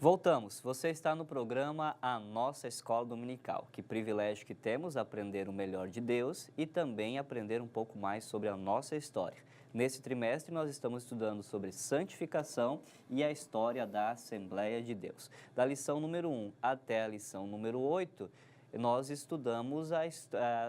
Voltamos. Você está no programa A Nossa Escola Dominical. Que privilégio que temos aprender o melhor de Deus e também aprender um pouco mais sobre a nossa história. Nesse trimestre, nós estamos estudando sobre santificação e a história da Assembleia de Deus. Da lição número 1 até a lição número 8, nós estudamos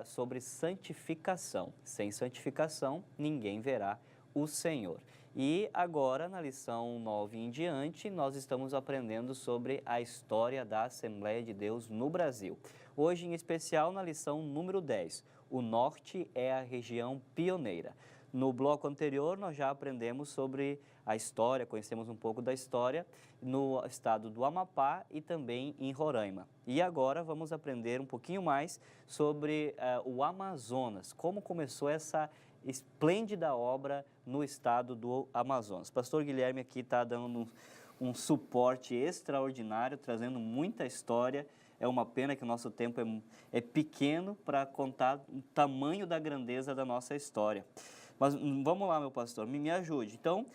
sobre santificação. Sem santificação, ninguém verá o Senhor. E agora, na lição 9 em diante, nós estamos aprendendo sobre a história da Assembleia de Deus no Brasil. Hoje, em especial, na lição número 10, o Norte é a região pioneira. No bloco anterior, nós já aprendemos sobre a história, conhecemos um pouco da história no estado do Amapá e também em Roraima. E agora vamos aprender um pouquinho mais sobre o Amazonas, como começou essa esplêndida obra no estado do Amazonas. Pastor Guilherme aqui está dando um suporte extraordinário, trazendo muita história. É uma pena que o nosso tempo é pequeno para contar o tamanho da grandeza da nossa história. Mas vamos lá, meu pastor, me ajude. Então,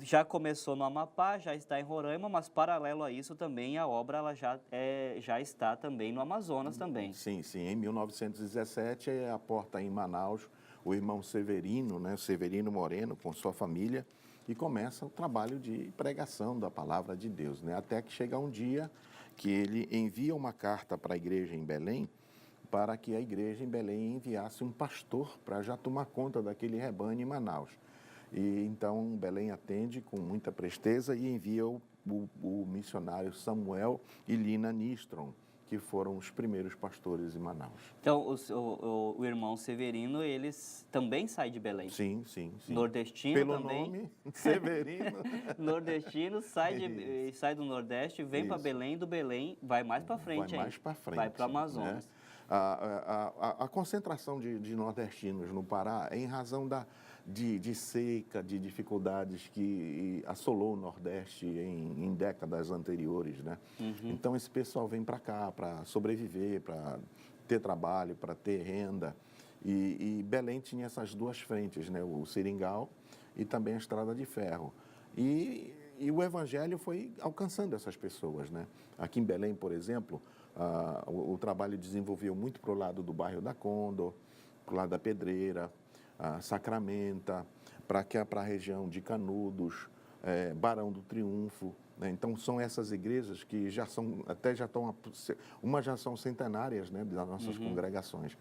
já começou no Amapá, já está em Roraima, mas paralelo a isso também a obra ela já está também no Amazonas também. Sim. Em 1917, a porta em Manaus, o irmão Severino, Severino Moreno, com sua família, e começa o trabalho de pregação da palavra de Deus, Até que chega um dia que ele envia uma carta para a igreja em Belém, para que a igreja em Belém enviasse um pastor para já tomar conta daquele rebanho em Manaus. E então Belém atende com muita presteza e envia o missionário Samuel e Lina Nistron, que foram os primeiros pastores em Manaus. Então, o irmão Severino, eles também sai de Belém? Sim. Nordestino pelo também? Pelo nome, Severino. Nordestino, sai do Nordeste, vem para Belém, do Belém vai mais para frente. Vai mais para frente. Vai para o Amazonas. A concentração de nordestinos no Pará é em razão de seca, de dificuldades que assolou o Nordeste em décadas anteriores, Então, esse pessoal vem para cá para sobreviver, para ter trabalho, para ter renda. E Belém tinha essas duas frentes, o Seringal e também a Estrada de Ferro. E o Evangelho foi alcançando essas pessoas, Aqui em Belém, por exemplo, o trabalho desenvolveu muito para o lado do bairro da Condor, para o lado da Pedreira, Sacramenta, para a região de Canudos, Barão do Triunfo. Então, são essas igrejas que umas já são centenárias das nossas congregações.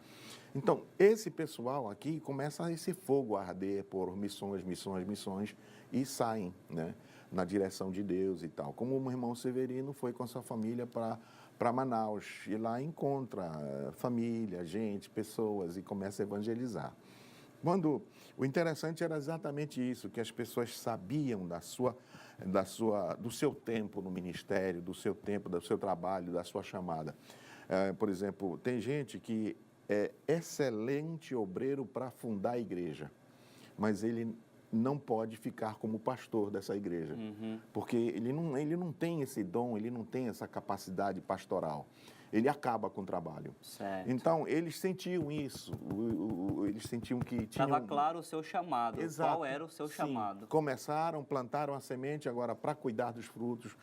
Então, esse pessoal aqui começa esse fogo a arder por missões, e saem na direção de Deus e tal. Como o irmão Severino foi com sua família para Manaus, e lá encontra família, gente, pessoas, e começa a evangelizar. O interessante era exatamente isso, que as pessoas sabiam do seu tempo no ministério, do seu tempo, do seu trabalho, da sua chamada. Por exemplo, tem gente que é excelente obreiro para fundar a igreja, mas ele não pode ficar como pastor dessa igreja, porque ele não tem esse dom, ele não tem essa capacidade pastoral. Ele acaba com o trabalho. Certo. Então, eles sentiam isso, eles sentiam que tinham... Estava claro o seu chamado. Exato. Qual era o seu chamado? Começaram, plantaram a semente, agora para cuidar dos frutos,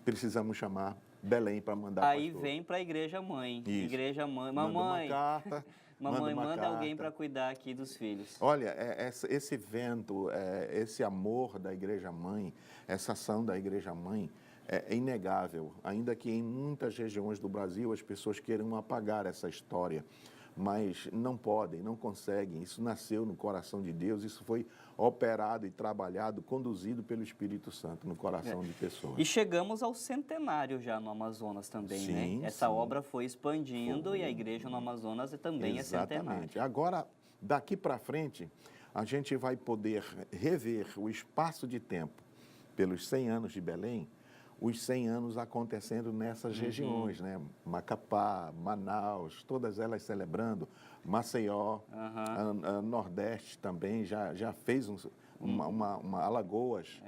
precisamos chamar Belém para mandar Aí pastor. Vem para a igreja mãe. Isso. Igreja mãe. Manda Mamãe, uma carta, manda alguém para cuidar aqui dos filhos. Olha, esse vento, esse amor da igreja mãe, essa ação da igreja mãe, é inegável, ainda que em muitas regiões do Brasil as pessoas queiram apagar essa história, mas não podem, não conseguem. Isso nasceu no coração de Deus, isso foi operado e trabalhado, conduzido pelo Espírito Santo no coração de pessoas. E chegamos ao centenário já no Amazonas também, Essa obra foi expandindo e a igreja no Amazonas também é centenária. Agora, daqui para frente, a gente vai poder rever o espaço de tempo pelos 100 anos de Belém, os 100 anos acontecendo nessas regiões, Macapá, Manaus, todas elas celebrando, Maceió, a Nordeste também já fez uma Alagoas,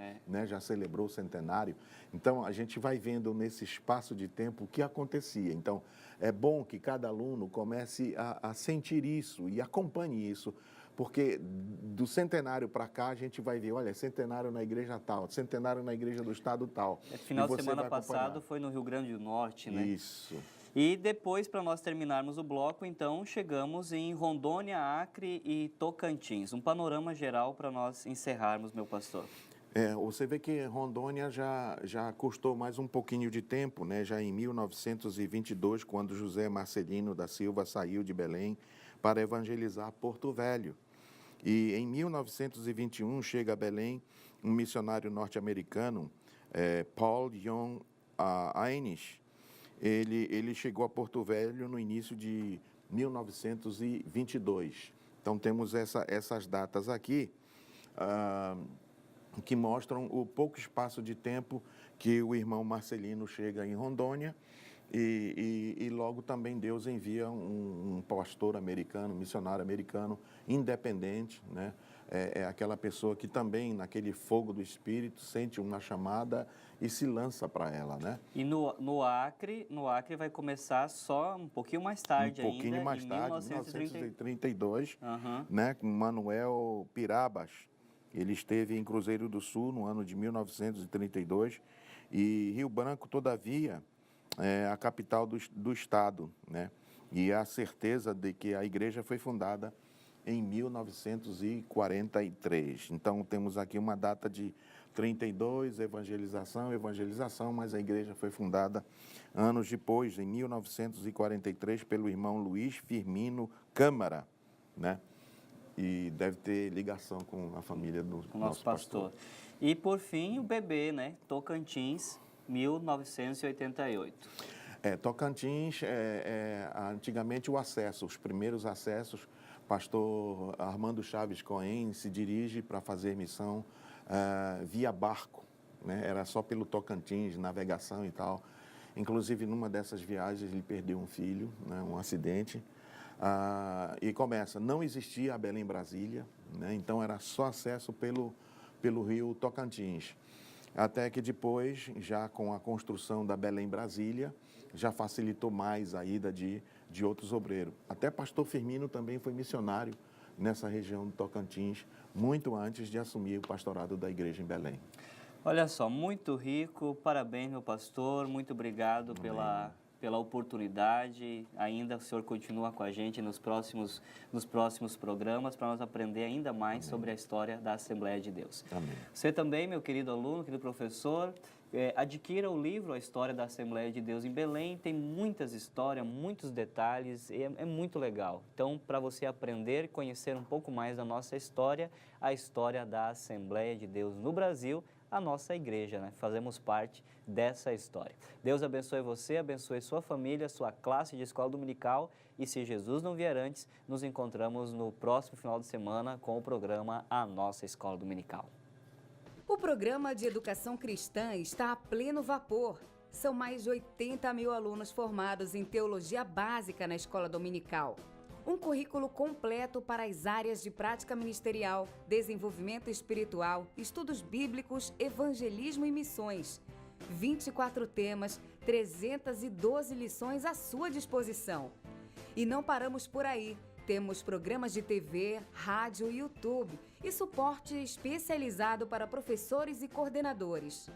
já celebrou o centenário. Então, a gente vai vendo nesse espaço de tempo o que acontecia. Então, é bom que cada aluno comece a sentir isso e acompanhe isso, Porque do centenário para cá a gente vai ver, olha, centenário na igreja tal, centenário na igreja do estado tal. Final de semana passado foi no Rio Grande do Norte, né? Isso. E depois, para nós terminarmos o bloco, então, chegamos em Rondônia, Acre e Tocantins. Um panorama geral para nós encerrarmos, meu pastor. Você vê que Rondônia já custou mais um pouquinho de tempo, né? Já em 1922, quando José Marcelino da Silva saiu de Belém para evangelizar Porto Velho. E em 1921 chega a Belém um missionário norte-americano, Paul Young Aines. Ele chegou a Porto Velho no início de 1922. Então temos essas datas aqui que mostram o pouco espaço de tempo que o irmão Marcelino chega em Rondônia. E logo também Deus envia um pastor americano, um missionário americano, independente, né? É aquela pessoa que também, naquele fogo do Espírito, sente uma chamada e se lança para ela, né? E no Acre vai começar só um pouquinho mais tarde ainda, um pouquinho mais tarde, 1932, né? Com Manuel Pirabas. Ele esteve em Cruzeiro do Sul no ano de 1932 e Rio Branco, todavia, é a capital do estado, né? E a certeza de que a igreja foi fundada em 1943. Então, temos aqui uma data de 32, evangelização, mas a igreja foi fundada anos depois, em 1943, pelo irmão Luiz Firmino Câmara, né? E deve ter ligação com a família do nosso pastor. E, por fim, o bebê, né? Tocantins, 1988. Tocantins, antigamente os primeiros acessos, pastor Armando Chaves Cohen se dirige para fazer missão via barco, né? Era só pelo Tocantins, navegação e tal. Inclusive, numa dessas viagens, ele perdeu um filho, né? Um acidente. E começa, não existia a Belém-Brasília, né? Então era só acesso pelo rio Tocantins. Até que depois, já com a construção da Belém-Brasília, já facilitou mais a ida de outros obreiros. Até pastor Firmino também foi missionário nessa região do Tocantins, muito antes de assumir o pastorado da igreja em Belém. Olha só, muito rico, parabéns, meu pastor, muito obrigado pela oportunidade. Ainda o senhor continua com a gente nos próximos programas para nós aprender ainda mais sobre a história da Assembleia de Deus. Amém. Você também, meu querido aluno, querido professor, adquira o livro A História da Assembleia de Deus em Belém. Tem muitas histórias, muitos detalhes, e é muito legal. Então, para você aprender e conhecer um pouco mais da nossa história, a história da Assembleia de Deus no Brasil, a nossa igreja, né? Fazemos parte dessa história. Deus abençoe você, abençoe sua família, sua classe de escola dominical, e se Jesus não vier antes, nos encontramos no próximo final de semana com o programa A Nossa Escola Dominical. O programa de educação cristã está a pleno vapor. São mais de 80 mil alunos formados em teologia básica na escola dominical. Um currículo completo para as áreas de prática ministerial, desenvolvimento espiritual, estudos bíblicos, evangelismo e missões. 24 temas, 312 lições à sua disposição. E não paramos por aí. Temos programas de TV, rádio e YouTube e suporte especializado para professores e coordenadores.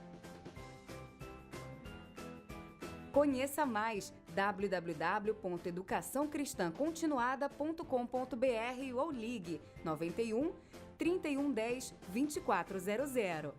Conheça mais www.educaçãocristãcontinuada.com.br ou ligue 91 3110 2400.